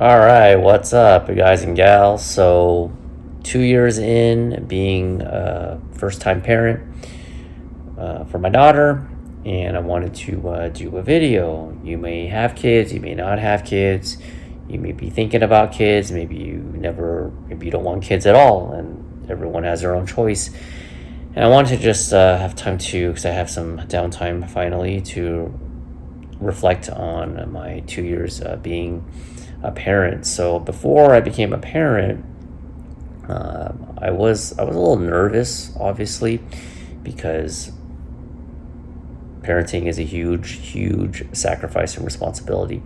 All right, what's up, you guys and gals? So, 2 years in being a first time parent for my daughter, and I wanted to do a video. You may have kids, you may not have kids, you may be thinking about kids, maybe you don't want kids at all, and everyone has their own choice. And I wanted to just have time because I have some downtime finally to reflect on my 2 years being a parent. So before I became a parent, I was a little nervous, obviously, because parenting is a huge sacrifice and responsibility.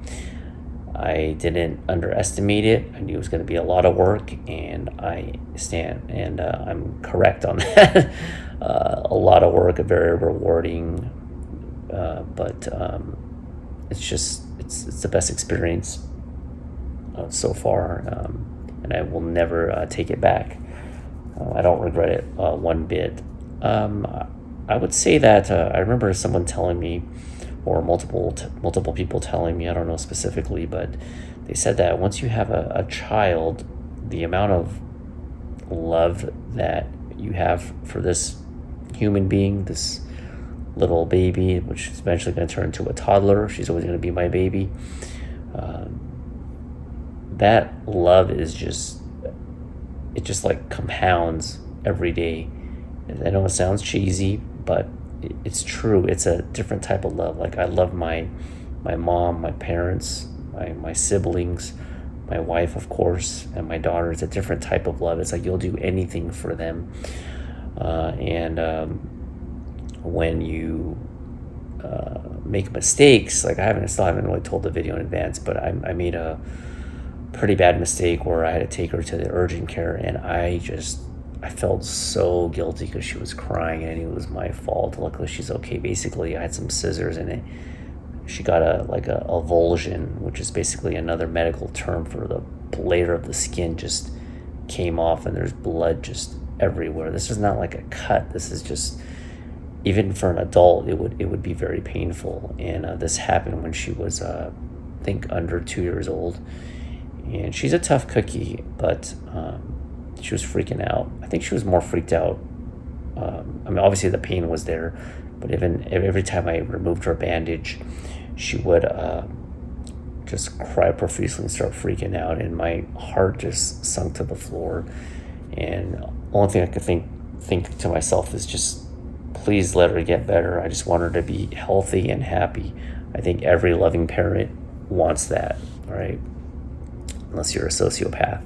I didn't underestimate it. I knew it was going to be a lot of work, and I'm correct on that. A lot of work, very rewarding, but it's the best experience so far, and I will never take it back. I don't regret it one bit. I would say that I remember someone telling me, or multiple people telling me, I don't know specifically, but they said that once you have a child, the amount of love that you have for this human being, this little baby, which is eventually going to turn into a toddler. She's always going to be my baby. That love it just like compounds every day. I know it sounds cheesy, but it's true. It's a different type of love. Like, I love my mom, my parents, my siblings, my wife, of course, and my daughter. It's a different type of love. It's like you'll do anything for them. And when you make mistakes, like still haven't really told the video in advance, but I made a pretty bad mistake where I had to take her to the urgent care, and I felt so guilty because she was crying and it was my fault. Luckily, she's okay. Basically, I had some scissors in it. She got a avulsion, which is basically another medical term for the layer of the skin just came off, and there's blood just everywhere. This is not like a cut. This is just, even for an adult, it would be very painful. And this happened when she was, I think, under 2 years old. And she's a tough cookie, but she was freaking out. I think she was more freaked out. I mean, obviously the pain was there, but even every time I removed her bandage, she would just cry profusely and start freaking out, and my heart just sunk to the floor. And the only thing I could think to myself is just, please let her get better. I just want her to be healthy and happy. I think every loving parent wants that, right? Unless you're a sociopath.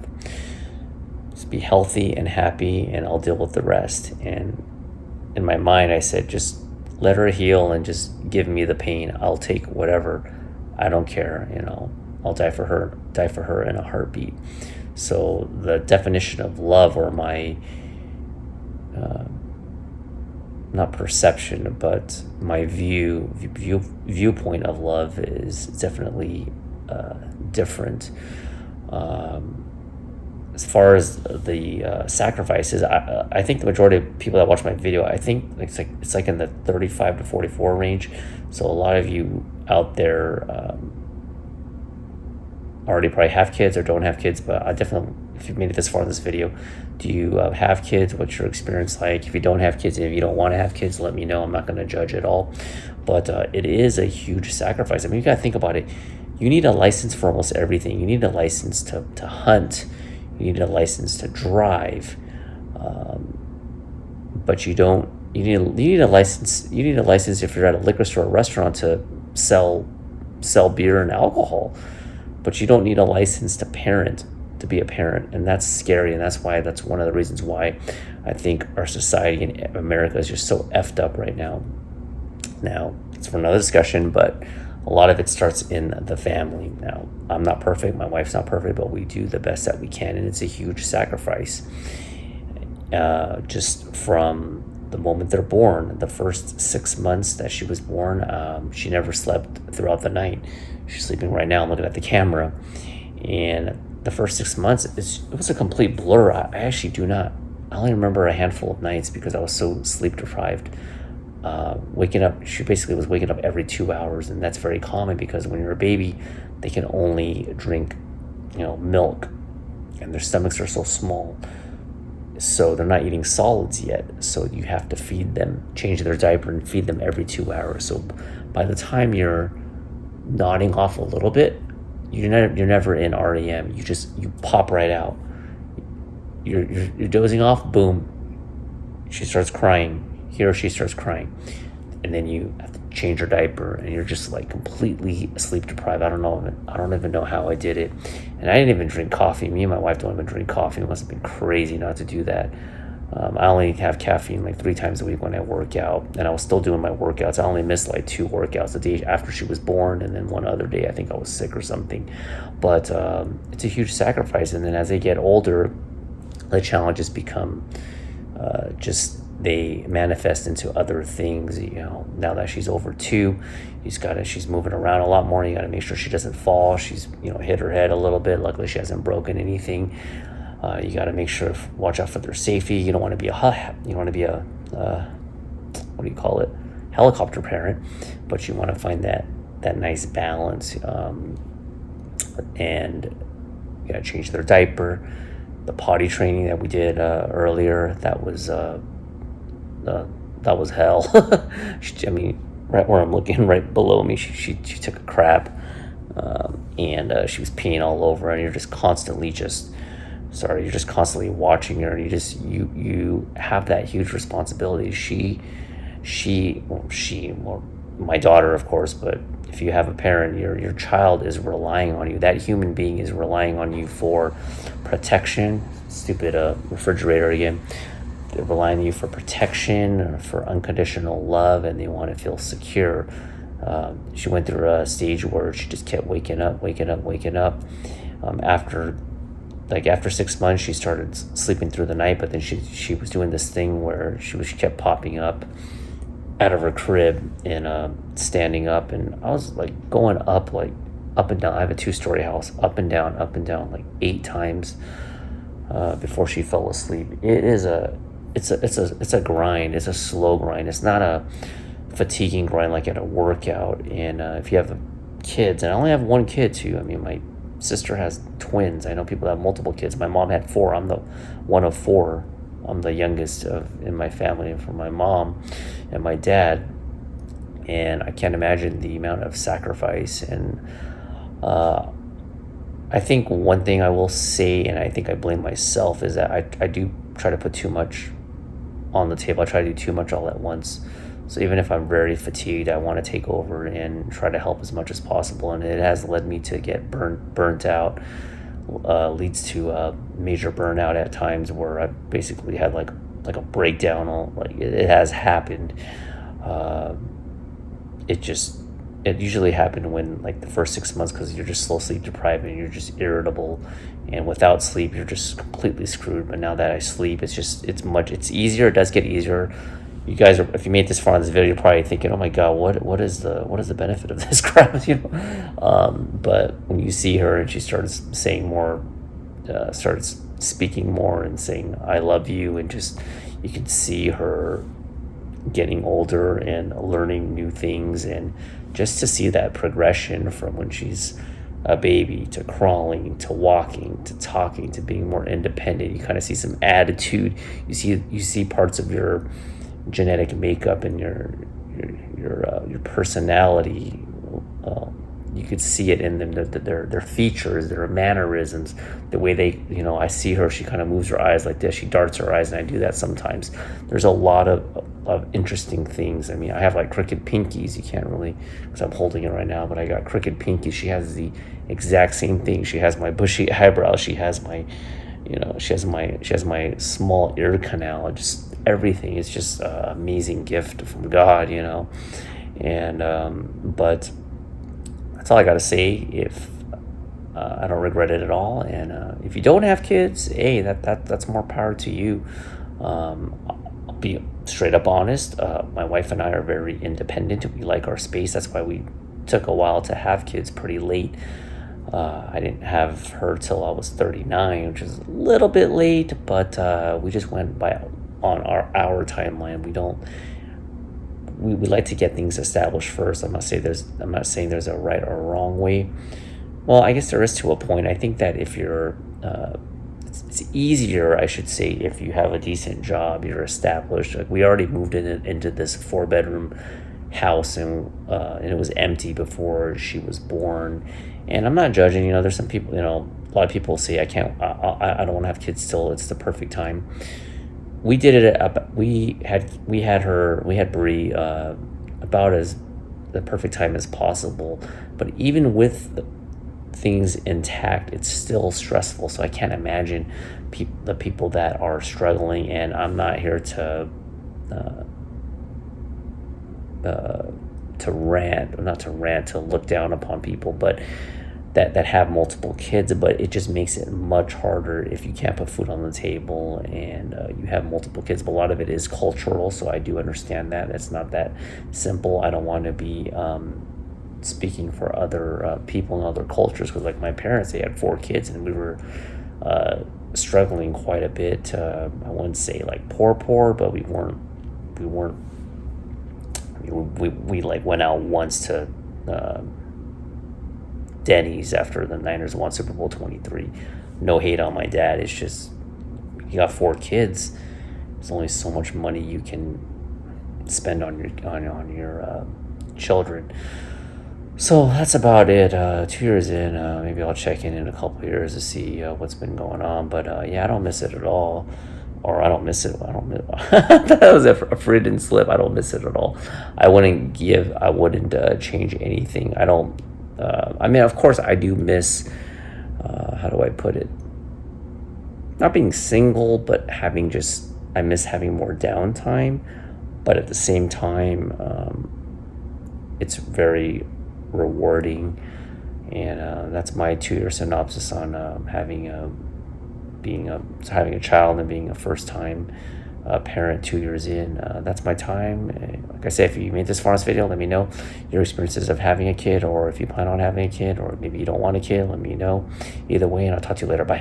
Just be healthy and happy, and I'll deal with the rest. And in my mind, I said, just let her heal and just give me the pain. I'll take whatever. I don't care. I'll die for her in a heartbeat. So the definition of love, or my not perception, but my viewpoint of love is definitely different. As far as the sacrifices, I think the majority of people that watch my video, I think it's like in the 35 to 44 range. So a lot of you out there already probably have kids or don't have kids, but I definitely, if you've made it this far in this video, do you have kids? What's your experience like? If you don't have kids, and if you don't want to have kids, let me know. I'm not going to judge at all, but it is a huge sacrifice. I mean, you got to think about it. You need a license for almost everything. You need a license to hunt. You need a license to drive, but you don't. You need a license. You need a license if you're at a liquor store or restaurant to sell beer and alcohol, but you don't need a license to be a parent, and that's scary. And that's one of the reasons why I think our society in America is just so effed up right now. Now, it's for another discussion, but a lot of it starts in the family. Now, I'm not perfect, my wife's not perfect, but we do the best that we can, and it's a huge sacrifice. Just from the moment they're born, the first 6 months that she was born, she never slept throughout the night. She's sleeping right now. I'm looking at the camera, and the first 6 months, it was a complete blur. I only remember a handful of nights because I was so sleep deprived. Waking up, she basically was waking up every 2 hours, and that's very common because when you're a baby, they can only drink milk, and their stomachs are so small, so they're not eating solids yet. So you have to feed them, change their diaper, and feed them every 2 hours. So by the time you're nodding off a little bit, you're never in REM. You pop right out. You're dozing off. Boom, she starts crying. He or she starts crying, and then you have to change her diaper, and you're just like completely sleep deprived. I don't even know how I did it, and I didn't even drink coffee. Me and my wife don't even drink coffee. It must have been crazy not to do that. I only have caffeine like 3 times a week when I work out, and I was still doing my workouts. I only missed like 2 workouts the day after she was born, and then one other day I think I was sick or something. But it's a huge sacrifice, and then as they get older, the challenges become they manifest into other things. Now that she's over 2, she's moving around a lot more. You got to make sure she doesn't fall. She's hit her head a little bit. Luckily she hasn't broken anything. You got to make sure, watch out for their safety. You don't want to be a what do you call it, helicopter parent, but you want to find that nice balance. And you got to change their diaper. The potty training that we did earlier, that was hell. Right where I'm looking, right below me, she took a crap, and she was peeing all over, and you're just constantly watching her, and you have that huge responsibility. My daughter, of course, but if you have a parent, your child is relying on you. That human being is relying on you for protection. Stupid refrigerator again. They're relying on you for protection, or for unconditional love, and they want to feel secure. She went through a stage where she just kept waking up. After 6 months, she started sleeping through the night, but then she was doing this thing where she kept popping up out of her crib and standing up, and I was like going up and down. I have a 2-story house, up and down like 8 times before she fell asleep. It's a grind. It's a slow grind. It's not a fatiguing grind like at a workout. And if you have kids, and I only have 1 kid too. My sister has twins. I know people that have multiple kids. My mom had 4. I'm the one of 4. I'm the youngest in my family, from my mom and my dad. And I can't imagine the amount of sacrifice. And I think one thing I will say, and I think I blame myself, is that I do try to put too much on the table. I try to do too much all at once. So even if I'm very fatigued, I want to take over and try to help as much as possible. And it has led me to get burnt out. Leads to major burnout at times, where I basically had like a breakdown. It has happened. It usually happened when the first 6 months, because you're just slow sleep deprived and you're just irritable, and without sleep you're just completely screwed. But now that I sleep, it's easier. It does get easier. You guys if you made this far in this video, you're probably thinking, oh my god, what is the benefit of this crap? But when you see her and she starts saying more, starts speaking more and saying I love you, and just you can see her getting older and learning new things, and just to see that progression from when she's a baby to crawling to walking to talking to being more independent. You kind of see some attitude. You see parts of your genetic makeup and your personality. You could see it in them, their features, their mannerisms, the way they, I see her, she kind of moves her eyes like this, she darts her eyes, and I do that sometimes. There's a lot of interesting things. I have crooked pinkies. You can't really, because I'm holding it right now, but I got crooked pinkies. She has the exact same thing. She has my bushy eyebrows. She has my, she has my small ear canal. Just everything is just an amazing gift from God, and but that's all I gotta say. If I don't regret it at all, and if you don't have kids, hey, that's more power to you. I'll be straight up honest. My wife and I are very independent. We like our space. That's why we took a while to have kids, pretty late. I didn't have her till I was 39, which is a little bit late, but we just went on our timeline. We like to get things established first. I'm not saying there's a right or wrong way, Well, I guess there is to a point. I think that if you're, it's easier, I should say, if you have a decent job, you're established. Like we already moved into this 4 bedroom house, and it was empty before she was born. And I'm not judging. There's some people. A lot of people say I can't. I don't want to have kids till it's the perfect time. We did it. We had Bree about as the perfect time as possible. But even with things intact, it's still stressful. So I can't imagine the people that are struggling. And I'm not here to rant, or not to rant, to look down upon people, but that have multiple kids. But it just makes it much harder if you can't put food on the table and you have multiple kids. But a lot of it is cultural, so I do understand that it's not that simple. I don't want to be speaking for other people in other cultures, because like my parents, they had 4 kids, and we were struggling quite a bit. I wouldn't say like poor, but we weren't. We like went out once to Denny's after the Niners won Super Bowl 23. No hate on my dad. It's just, you got 4 kids. There's only so much money you can spend on your children. So that's about it. 2 years in, maybe I'll check in a couple of years to see what's been going on. But yeah, I don't miss it at all. Or I don't miss it. That was a freudian slip. I don't miss it at all. I wouldn't change anything. I don't. I mean, of course, I do miss. How do I put it? Not being single, but I miss having more downtime. But at the same time, it's very rewarding, and that's my 2-year synopsis on having a child and being a first-time parent 2 years in. That's my time. Like I said, if you made this far in this video, let me know your experiences of having a kid, or if you plan on having a kid, or maybe you don't want a kid, let me know. Either way, and I'll talk to you later. Bye.